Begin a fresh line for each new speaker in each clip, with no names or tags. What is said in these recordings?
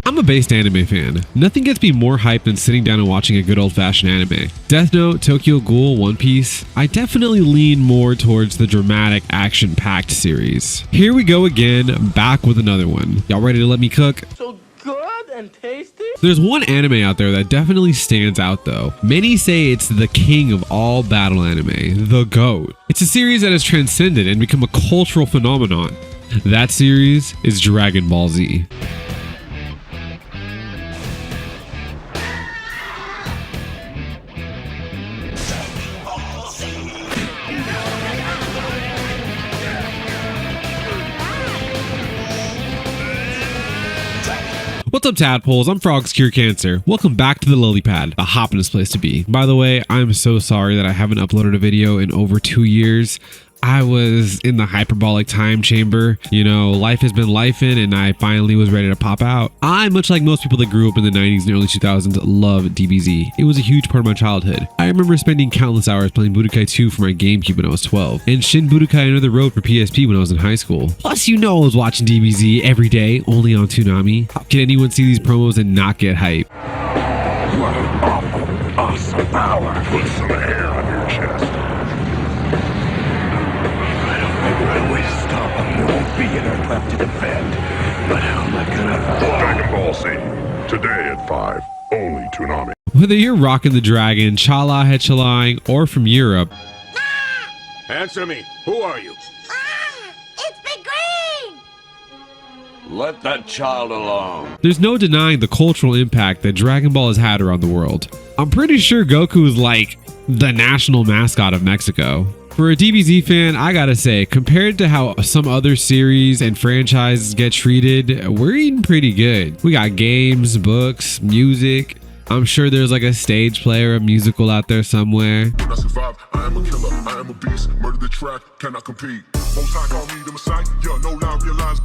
I'm a based anime fan. Nothing gets me more hyped than sitting down and watching a good old-fashioned anime. Death Note, Tokyo Ghoul, One Piece. I definitely lean more towards the dramatic, action-packed series. Here we go again, back with another one. Y'all ready to let me cook?
So good and tasty.
There's one anime out there that definitely stands out though. Many say it's the king of all battle anime, the GOAT. It's a series that has transcended and become a cultural phenomenon. That series is Dragon Ball Z. What's up, tadpoles? I'm FrogsCureCancer. Welcome back to the lily pad, a hoppin'est place to be. By the way, I'm so sorry that I haven't uploaded a video in over 2 years. I was in the hyperbolic time chamber. You know, life has been lifing and I finally was ready to pop out. I, much like most people that grew up in the 90s and early 2000s, love DBZ. It was a huge part of my childhood. I remember spending countless hours playing Budokai 2 for my GameCube when I was 12, and Shin Budokai Another Road for PSP when I was in high school. Plus, you know I was watching DBZ every day, only on Toonami. How can anyone see these promos and not get hype?
What an awesome power. Put some hair on your chest. I always stop. There won't be an Earth to defend. But how am I gonna... Dragon Ball Z. Today at 5. Only Toonami.
Whether you're rocking the dragon, Chala Hechalang, or from Europe.
Answer me. Who are you?
It's Big Green!
Let that child alone.
There's no denying the cultural impact that Dragon Ball has had around the world. I'm pretty sure Goku is like the national mascot of Mexico. For a DBZ fan, I gotta say, compared to how some other series and franchises get treated, we're eating pretty good. We got games, books, music. I'm sure there's like a stage play or a musical out there somewhere.
When I survive, I am a killer, I am a beast. Murder the track, cannot compete. Most high call me the Messiah, yeah, no lie, realize.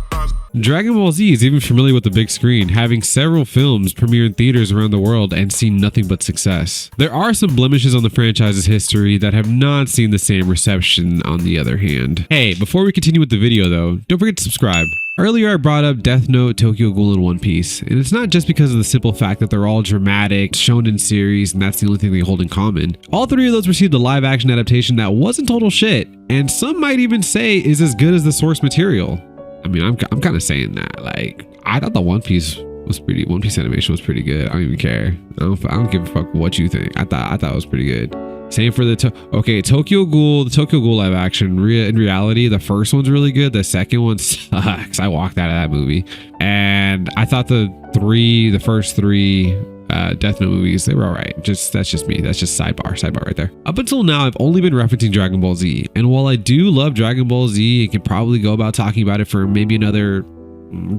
Dragon Ball Z is even familiar with the big screen, having several films premiere in theaters around the world and seen nothing but success. There are some blemishes on the franchise's history that have not seen the same reception on the other hand. Hey, before we continue with the video though, don't forget to subscribe. Earlier I brought up Death Note, Tokyo Ghoul, and One Piece, and it's not just because of the simple fact that they're all dramatic, shonen series, and that's the only thing they hold in common. All three of those received a live-action adaptation that wasn't total shit, and some might even say is as good as the source material. I mean, I'm kind of saying that. Like, I thought the One Piece animation was pretty good. I don't even care. I don't give a fuck what you think. I thought it was pretty good. Same for the Tokyo Ghoul. The Tokyo Ghoul live action. In reality, the first one's really good. The second one sucks. I walked out of that movie, and I thought the first three Death Note movies, they were all right. That's just me. That's just sidebar right there. Up until now, I've only been referencing Dragon Ball Z, and while I do love Dragon Ball Z and can probably go about talking about it for maybe another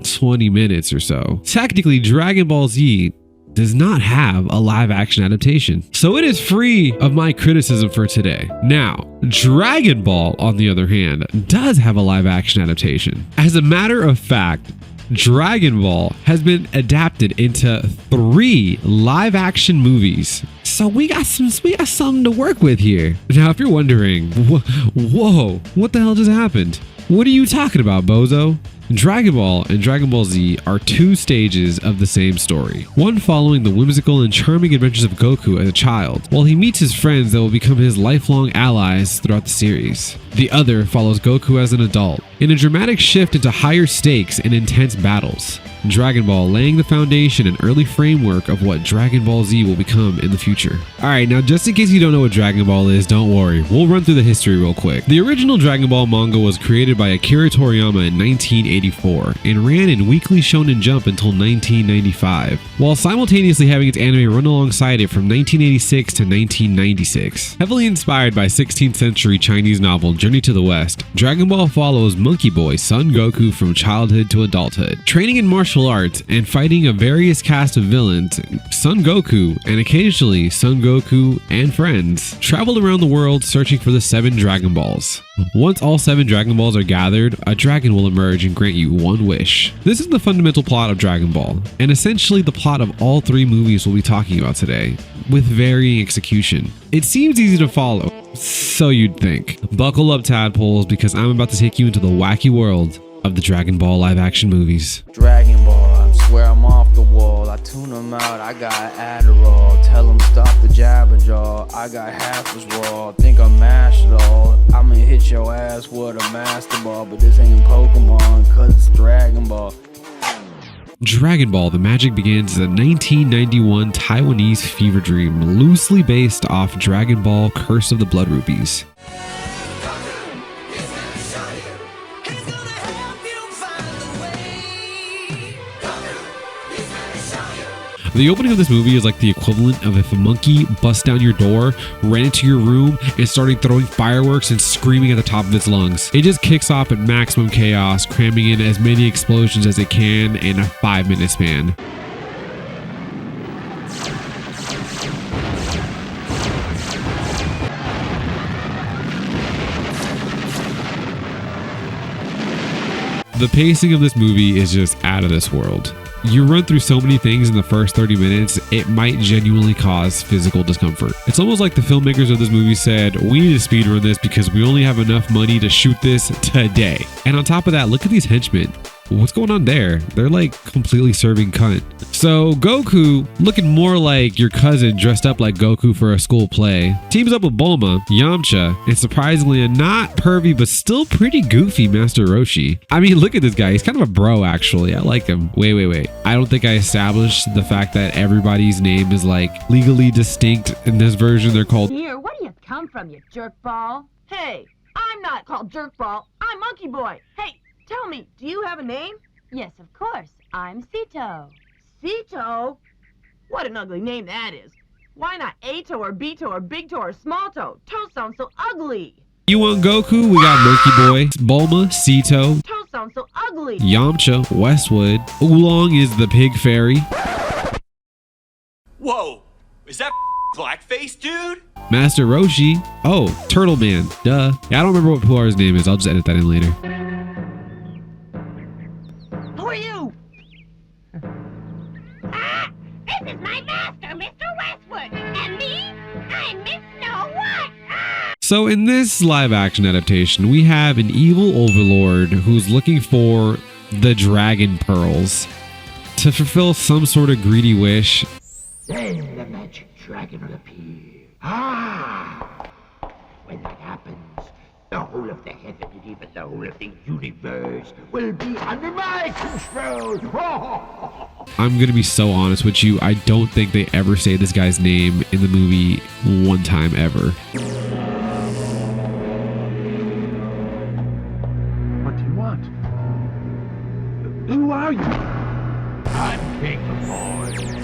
20 minutes or so, technically Dragon Ball Z does not have a live action adaptation, so it is free of my criticism for today. Now, Dragon Ball, on the other hand, does have a live action adaptation. As a matter of fact, Dragon Ball has been adapted into 3 live action movies. So we got something to work with here. Now, if you're wondering, whoa, what the hell just happened? What are you talking about, bozo? Dragon Ball and Dragon Ball Z are 2 stages of the same story. One following the whimsical and charming adventures of Goku as a child, while he meets his friends that will become his lifelong allies throughout the series. The other follows Goku as an adult, in a dramatic shift into higher stakes and intense battles. Dragon Ball laying the foundation and early framework of what Dragon Ball Z will become in the future. Alright, now just in case you don't know what Dragon Ball is, don't worry, we'll run through the history real quick. The original Dragon Ball manga was created by Akira Toriyama in 1984 and ran in Weekly Shonen Jump until 1995, while simultaneously having its anime run alongside it from 1986 to 1996. Heavily inspired by 16th century Chinese novel Journey to the West, Dragon Ball follows Monkey Boy Son Goku from childhood to adulthood, training in martial arts and fighting a various cast of villains. Son Goku, and occasionally Son Goku and friends, travel around the world searching for the 7 Dragon Balls. Once all 7 Dragon Balls are gathered, a dragon will emerge and grant you one wish. This is the fundamental plot of Dragon Ball, and essentially the plot of all 3 movies we'll be talking about today, with varying execution. It seems easy to follow. So you'd think. Buckle up, tadpoles, because I'm about to take you into the wacky world of the Dragon Ball live action movies.
Dragon Ball, I swear I'm off the wall. I tune them out, I got Adderall. Tell them stop the jabberjaw. I got half as raw, think I'm mashed it all. I'ma hit your ass with a master ball, but this ain't Pokemon, cause it's Dragon Ball.
Dragon Ball The Magic Begins is a 1991 Taiwanese fever dream loosely based off Dragon Ball Curse of the Blood Rupees. The opening of this movie is like the equivalent of if a monkey busts down your door, ran into your room, and started throwing fireworks and screaming at the top of its lungs. It just kicks off at maximum chaos, cramming in as many explosions as it can in a 5-minute span. The pacing of this movie is just out of this world. You run through so many things in the first 30 minutes, it might genuinely cause physical discomfort. It's almost like the filmmakers of this movie said, we need to speedrun this because we only have enough money to shoot this today. And on top of that, look at these henchmen. What's going on there? They're like completely serving cunt. So Goku, looking more like your cousin dressed up like Goku for a school play, teams up with Bulma, Yamcha, and surprisingly a not pervy but still pretty goofy Master Roshi. I mean, look at this guy. He's kind of a bro actually. I like him. Wait. I don't think I established the fact that everybody's name is like legally distinct in this version. They're called...
Here, where do you come from, you jerkball? Hey, I'm not called jerkball. I'm Monkey Boy. Hey, tell me, do you have a name?
Yes, of course. I'm Sito.
Sito? What an ugly name that is. Why not A-toe or B-toe or big toe or small toe? Toe sounds so ugly.
You want Goku? We got Monkey Boy, Bulma, Sito,
Toe sounds so ugly.
Yamcha, Westwood, Oolong is the pig fairy,
Whoa, is that blackface, dude?
Master Roshi, oh, Turtle Man, duh. Yeah, I don't remember what Puar's name is. I'll just edit that in later.
Who are you?
This is my master, Mr. Westwood. And me, I'm Miss Snow White.
So in this live action adaptation, we have an evil overlord who's looking for the Dragon Pearls to fulfill some sort of greedy wish.
Then the magic dragon will appear. When that happens, the whole of the heaven and even the whole of the universe will be under my control.
I'm gonna be so honest with you, I don't think they ever say this guy's name in the movie one time ever.
What do you want? Who are you? I'm King Boy.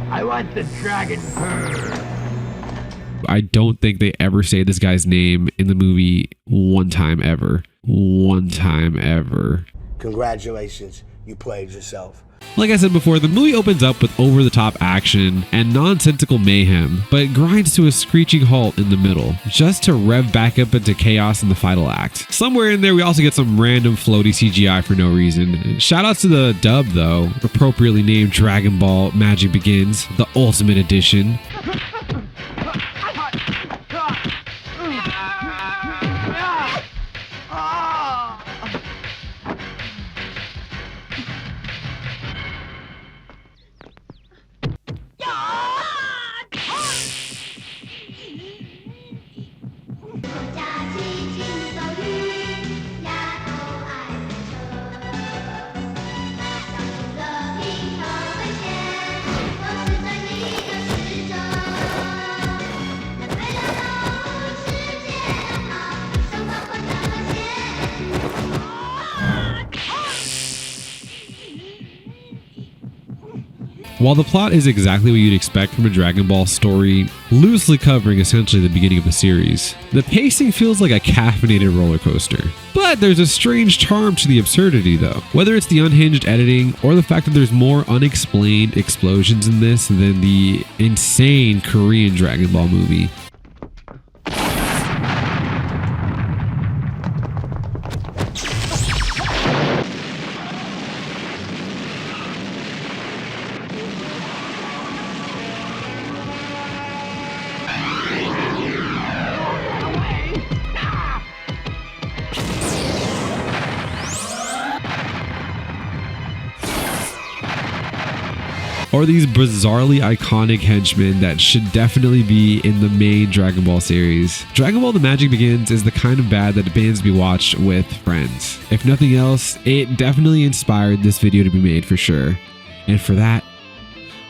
I want the dragon pearl.
I don't think they ever say this guy's name in the movie one time ever. One time ever.
Congratulations, you played yourself.
Like I said before, the movie opens up with over-the-top action and nonsensical mayhem, but it grinds to a screeching halt in the middle, just to rev back up into chaos in the final act. Somewhere in there, we also get some random floaty CGI for no reason. Shoutouts to the dub, though, appropriately named Dragon Ball Magic Begins, the Ultimate Edition. While the plot is exactly what you'd expect from a Dragon Ball story, loosely covering essentially the beginning of the series, the pacing feels like a caffeinated roller coaster. But there's a strange charm to the absurdity though. Whether it's the unhinged editing or the fact that there's more unexplained explosions in this than the insane Korean Dragon Ball movie. or these bizarrely iconic henchmen that should definitely be in the main Dragon Ball series. Dragon Ball The Magic Begins is the kind of bad that bands be watched with friends. If nothing else, it definitely inspired this video to be made for sure. And for that,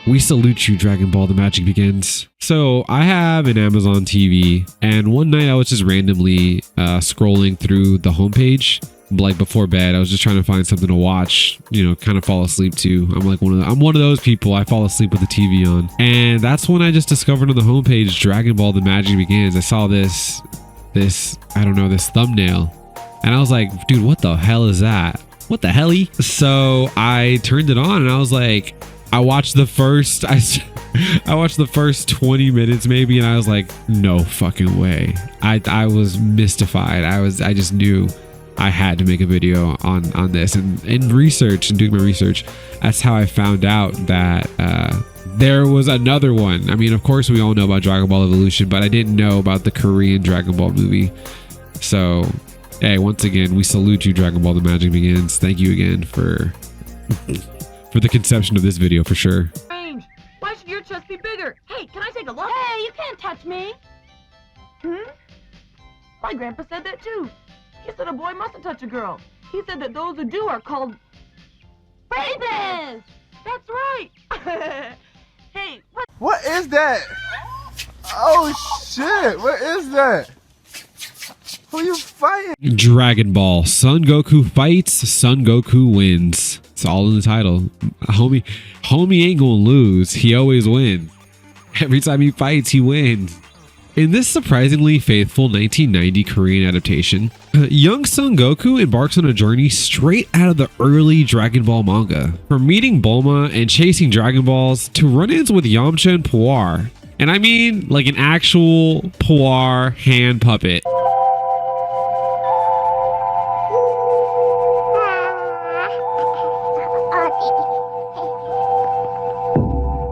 we salute you, Dragon Ball The Magic Begins. So I have an Amazon TV, and one night I was just randomly scrolling through the homepage, like before bed. I was just trying to find something to watch, you know, kind of fall asleep to. I'm one of those people. I fall asleep with the TV on. And that's when I just discovered on the homepage, Dragon Ball The Magic Begins. I saw this thumbnail, and I was like, dude, what the hell is that? What the helly? So I turned it on and I was like, I watched the first 20 minutes maybe, and I was like, no fucking way. I was mystified. I just knew I had to make a video on this, and in research and doing my research, that's how I found out that there was another one. I mean, of course we all know about Dragonball Evolution, but I didn't know about the Korean Dragon Ball movie. So hey, once again, we salute you, Dragon Ball The Magic Begins. Thank you again for the conception of this video, for sure.
Strange. Why should your chest be bigger? Hey, can I take a look? Hey, you can't touch me. My grandpa said that too. He said a boy mustn't touch a girl. He said that those who do are called rapists. That's right. Hey,
what is that? Oh shit, what is that? Who you fighting?
Dragon Ball. Son Goku fights, Son Goku wins. It's all in the title. Homie ain't gonna lose. He always wins. Every time he fights, he wins. In this surprisingly faithful 1990 Korean adaptation, young Son Goku embarks on a journey straight out of the early Dragon Ball manga. From meeting Bulma and chasing Dragon Balls to run-ins with Yamcha and Puar. And I mean like an actual Puar hand puppet.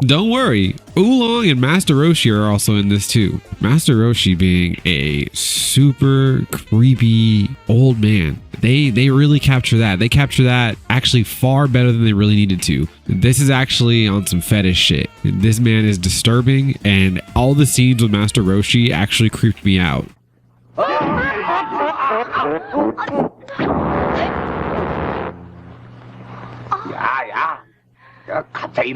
Don't worry, Oolong and Master Roshi are also in this too. Master Roshi being a super creepy old man. They really capture that. They capture that actually far better than they really needed to. This is actually on some fetish shit. This man is disturbing, and all the scenes with Master Roshi actually creeped me out. You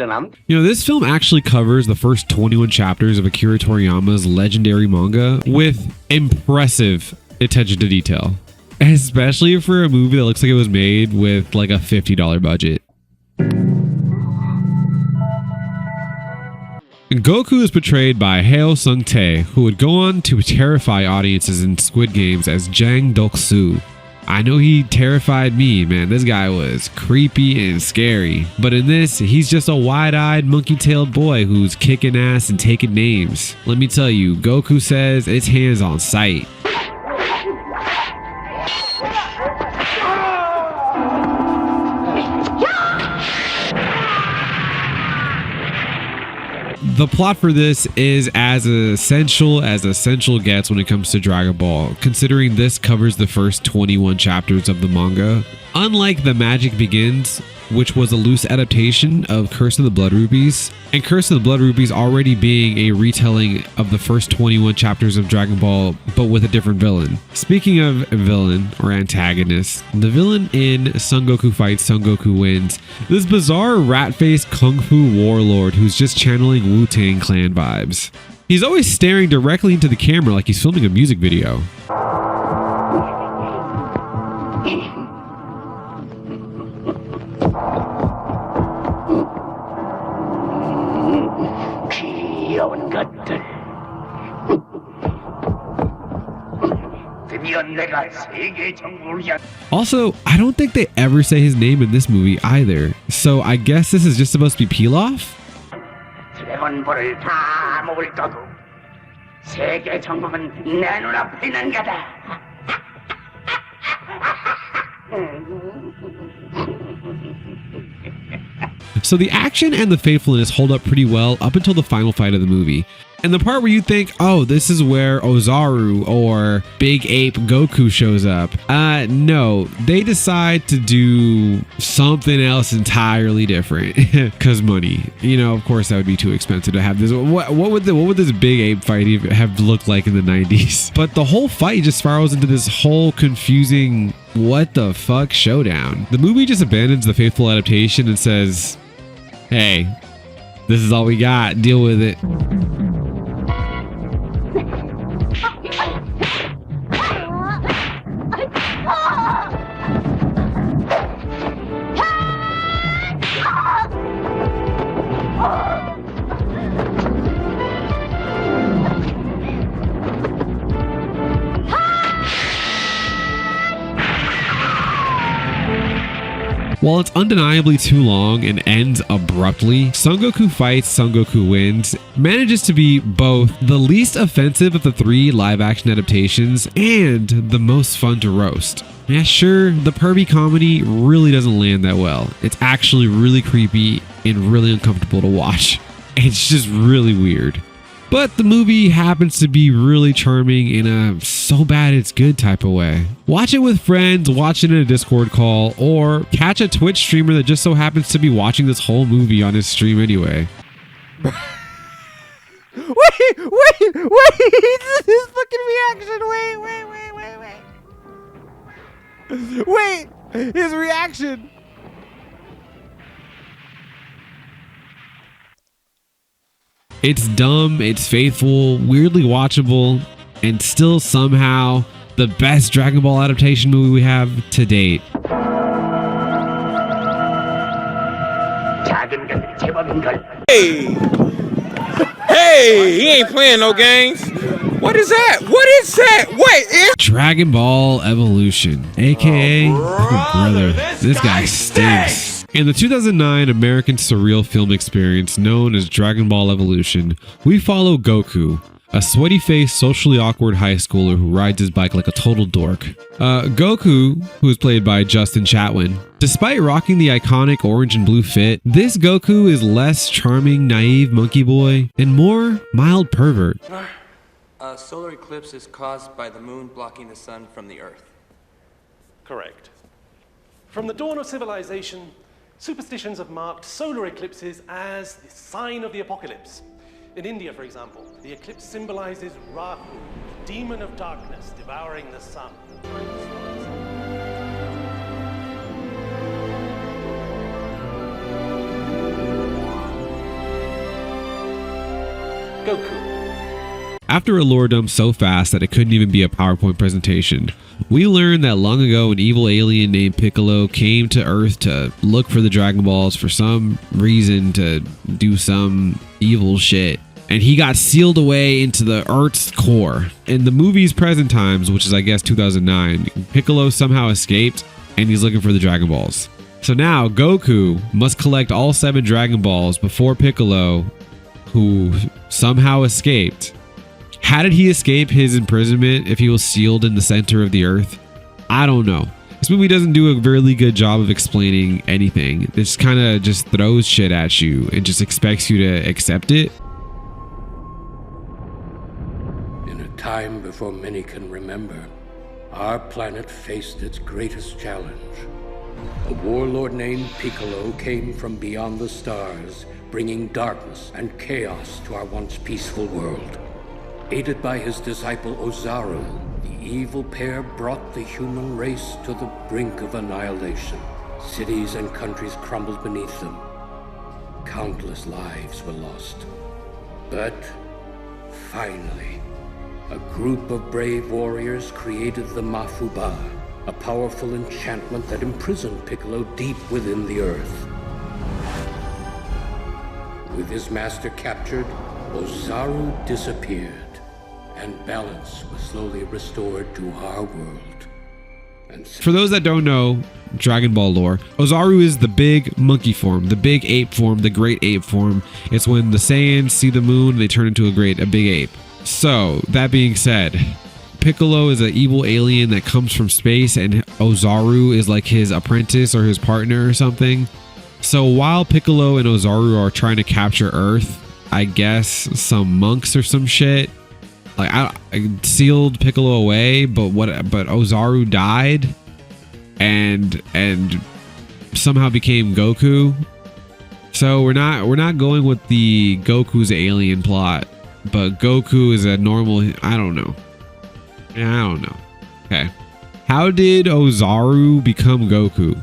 know, this film actually covers the first 21 chapters of Akira Toriyama's legendary manga with impressive attention to detail, especially for a movie that looks like it was made with like a $50 budget. Goku is portrayed by Heo Sung-tae, who would go on to terrify audiences in Squid Games as Jang Dok-soo. I know he terrified me, man. This guy was creepy and scary. But in this, he's just a wide-eyed, monkey-tailed boy who's kicking ass and taking names. Let me tell you, Goku says it's hands on sight. The plot for this is as essential gets when it comes to Dragon Ball, considering this covers the first 21 chapters of the manga. Unlike The Magic Begins, which was a loose adaptation of Curse of the Blood Rubies, and Curse of the Blood Rubies already being a retelling of the first 21 chapters of Dragon Ball, but with a different villain. Speaking of villain or antagonist, the villain in Son Goku Fights, Son Goku Wins, this bizarre rat-faced kung fu warlord who's just channeling Wu-Tang Clan vibes. He's always staring directly into the camera like he's filming a music video. Also, I don't think they ever say his name in this movie either, so I guess this is just supposed to be Pilaf? So the action and the faithfulness hold up pretty well up until the final fight of the movie. And the part where you think, oh, this is where Ozaru or Big Ape Goku shows up. No, they decide to do something else entirely different because money. You know, of course, that would be too expensive to have this. What would this Big Ape fight even have looked like in the 90s? But the whole fight just spirals into this whole confusing what the fuck showdown. The movie just abandons the faithful adaptation and says, hey, this is all we got. Deal with it. While it's undeniably too long and ends abruptly, Son Goku Fights, Son Goku Wins manages to be both the least offensive of the 3 live-action adaptations and the most fun to roast. Yeah, sure, the pervy comedy really doesn't land that well. It's actually really creepy and really uncomfortable to watch. It's just really weird. But the movie happens to be really charming in a so bad it's good type of way. Watch it with friends, watch it in a Discord call, or catch a Twitch streamer that just so happens to be watching this whole movie on his stream anyway.
Wait! His fucking reaction! Wait! His reaction!
It's dumb, it's faithful, weirdly watchable, and still somehow the best Dragon Ball adaptation movie we have to date.
Hey! Hey! He ain't playing no games! What is that? What is that? Wait!
Dragon Ball Evolution, aka brother, this guy stinks. In the 2009 American surreal film experience known as Dragon Ball Evolution, we follow Goku, a sweaty-faced, socially awkward high schooler who rides his bike like a total dork. Goku, who is played by Justin Chatwin, despite rocking the iconic orange and blue fit, this Goku is less charming, naive monkey boy and more mild pervert.
A solar eclipse is caused by the moon blocking the sun from the earth.
Correct. From the dawn of civilization, superstitions have marked solar eclipses as the sign of the apocalypse. In India, for example, the eclipse symbolizes Rahu, the demon of darkness devouring the sun. Goku.
After a lore dump so fast that it couldn't even be a PowerPoint presentation, we learned that long ago an evil alien named Piccolo came to Earth to look for the Dragon Balls for some reason to do some evil shit. And he got sealed away into the Earth's core. In the movie's present times, which is I guess 2009, Piccolo somehow escaped and he's looking for the Dragon Balls. So now Goku must collect all 7 Dragon Balls before Piccolo, who somehow escaped. How did he escape his imprisonment if he was sealed in the center of the earth? I don't know. This movie doesn't do a really good job of explaining anything. It just kind of just throws shit at you and just expects you to accept it.
In a time before many can remember, our planet faced its greatest challenge. A warlord named Piccolo came from beyond the stars, bringing darkness and chaos to our once peaceful world. Aided by his disciple Ozaru, the evil pair brought the human race to the brink of annihilation. Cities and countries crumbled beneath them. Countless lives were lost. But finally, a group of brave warriors created the Mafuba, a powerful enchantment that imprisoned Piccolo deep within the earth. With his master captured, Ozaru disappeared, and balance was slowly restored to our world. And
for those that don't know Dragon Ball lore, Ozaru is the big monkey form, the big ape form, the great ape form. It's when the Saiyans see the moon, they turn into a big ape. So, that being said, Piccolo is an evil alien that comes from space, and Ozaru is like his apprentice or his partner or something. So while Piccolo and Ozaru are trying to capture Earth, I guess, some monks or some shit. Like I sealed Piccolo away, but Ozaru died and somehow became Goku. So we're not going with the Goku's alien plot, but Goku is a normal, I don't know. Okay. How did Ozaru become Goku?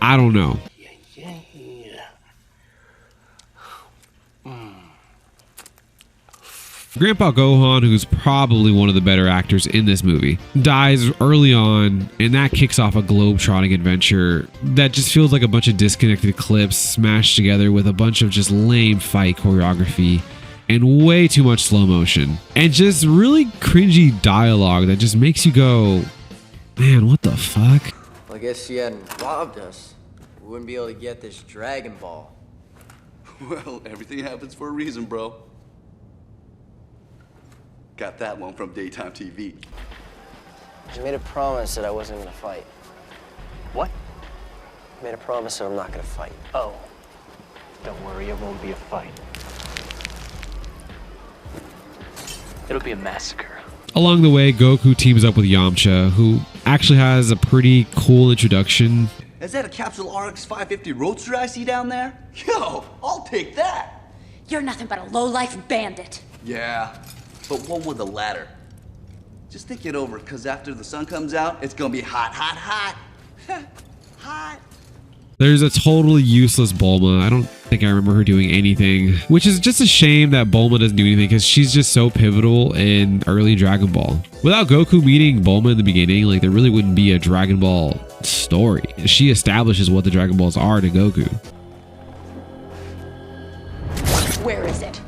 I don't know. Grandpa Gohan, who's probably one of the better actors in this movie, dies early on, and that kicks off a globe-trotting adventure that just feels like a bunch of disconnected clips smashed together with a bunch of just lame fight choreography and way too much slow motion and just really cringy dialogue that just makes you go, man, what the fuck?
Well, I guess she hadn't robbed us. We wouldn't be able to get this Dragon Ball.
Well, everything happens for a reason, bro. Got that one from daytime TV.
I made a promise that I wasn't gonna fight.
What?
I made a promise that I'm not gonna fight.
Oh. Don't worry, it won't be a fight. It'll be a massacre.
Along the way, Goku teams up with Yamcha, who actually has a pretty cool introduction.
Is that a Capsule RX 550 Roadster I see down there? Yo, I'll take that.
You're nothing but a low-life bandit.
Yeah, but one with a ladder. Just think it over, because after the sun comes out, it's gonna be hot, hot, hot. Hot.
There's a totally useless Bulma. I don't think I remember her doing anything, which is just a shame that Bulma doesn't do anything because she's just so pivotal in early Dragon Ball. Without Goku meeting Bulma in the beginning, like there really wouldn't be a Dragon Ball story. She establishes what the Dragon Balls are to Goku.
Where is it?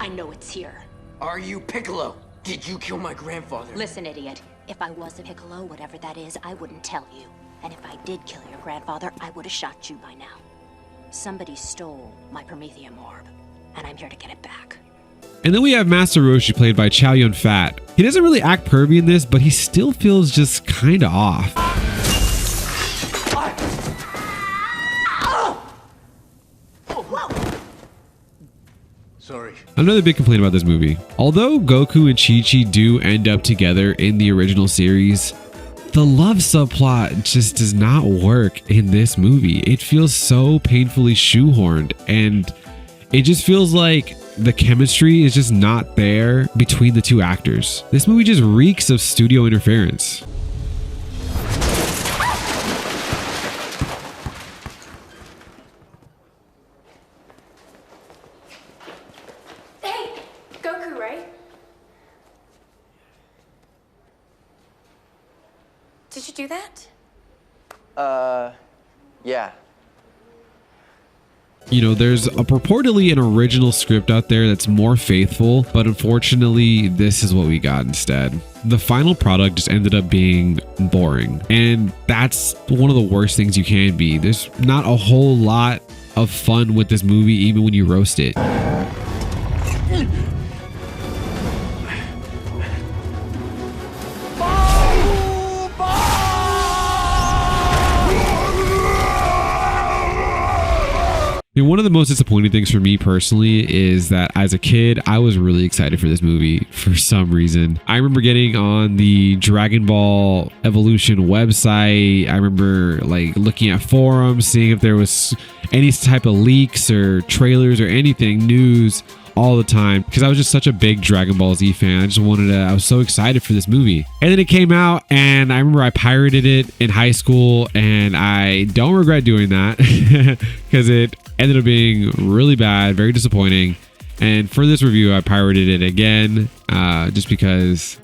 I know it's here.
Are you Piccolo? Did you kill my grandfather?
Listen, idiot. If I was a Piccolo, whatever that is, I wouldn't tell you. And if I did kill your grandfather, I would have shot you by now. Somebody stole my Prometheum orb, and I'm here to get it back.
And then we have Master Roshi, played by Chow Yun-fat. He doesn't really act pervy in this, but he still feels just kind of off.
Sorry.
Another big complaint about this movie. Although Goku and Chi-Chi do end up together in the original series, the love subplot just does not work in this movie. It feels so painfully shoehorned, and it just feels like the chemistry is just not there between the two actors. This movie just reeks of studio interference.
Hey, Goku, right? Did you do that?
Yeah.
You know, there's purportedly an original script out there that's more faithful, but unfortunately, this is what we got instead. The final product just ended up being boring, and that's one of the worst things you can be. There's not a whole lot of fun with this movie, even when you roast it. And one of the most disappointing things for me personally is that as a kid, I was really excited for this movie for some reason. I remember getting on the Dragonball Evolution website. I remember like looking at forums, seeing if there was any type of leaks or trailers or anything, news all the time, because I was just such a big Dragon Ball Z fan. I was so excited for this movie. And then it came out, and I remember I pirated it in high school, and I don't regret doing that because it ended up being really bad, very disappointing. And for this review, I pirated it again, just because,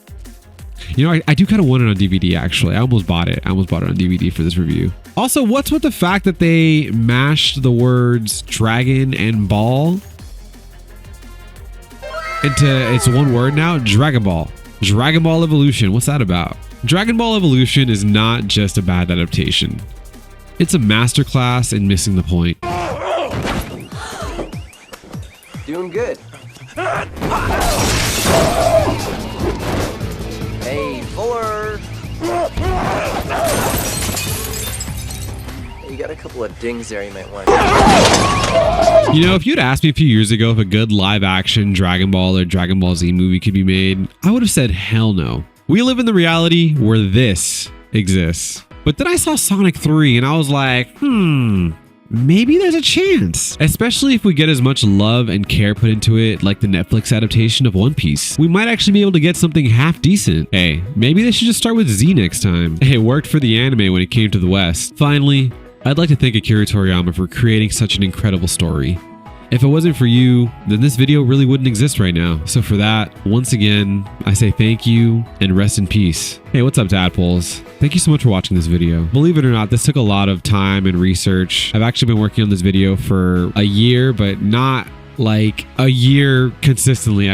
you know, I do kind of want it on DVD, actually. I almost bought it. on DVD for this review. Also, what's with the fact that they mashed the words dragon and ball into it's one word now? Dragon Ball. Dragonball Evolution. What's that about? Dragonball Evolution is not just a bad adaptation. It's a masterclass in missing the point.
Doing good. Hey, Fuller. Hey, you got a couple couple of dings there you might want to...
You know, if you'd asked me a few years ago if a good live action Dragon Ball or Dragon Ball Z movie could be made, I would have said hell no. We live in the reality where this exists. But then I saw Sonic 3 and I was like, maybe there's a chance. Especially if we get as much love and care put into it like the Netflix adaptation of One Piece. We might actually be able to get something half decent. Hey, maybe they should just start with Z next time. It worked for the anime when it came to the West. Finally, I'd like to thank Akira Toriyama for creating such an incredible story. If it wasn't for you, then this video really wouldn't exist right now. So for that, once again, I say thank you and rest in peace. Hey, what's up, Tadpoles? Thank you so much for watching this video. Believe it or not, this took a lot of time and research. I've actually been working on this video for a year, but not like a year consistently.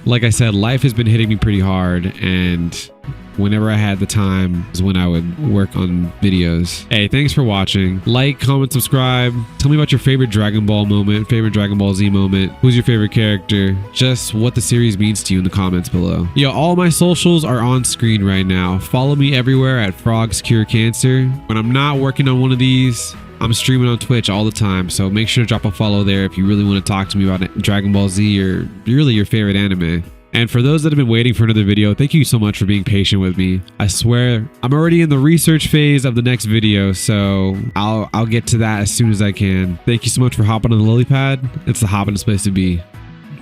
Like I said, life has been hitting me pretty hard, and whenever I had the time is when I would work on videos. Hey, thanks for watching. Like, comment, subscribe. Tell me about your favorite Dragon Ball moment, favorite Dragon Ball Z moment. Who's your favorite character? Just what the series means to you in the comments below. Yo, all my socials are on screen right now. Follow me everywhere at FrogsCureCancer. When I'm not working on one of these, I'm streaming on Twitch all the time, so make sure to drop a follow there if you really want to talk to me about Dragon Ball Z or really your favorite anime. And for those that have been waiting for another video, thank you so much for being patient with me. I swear, I'm already in the research phase of the next video, so I'll get to that as soon as I can. Thank you so much for hopping on the lily pad. It's the hoppingest place to be.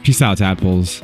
Peace out, Tadpoles.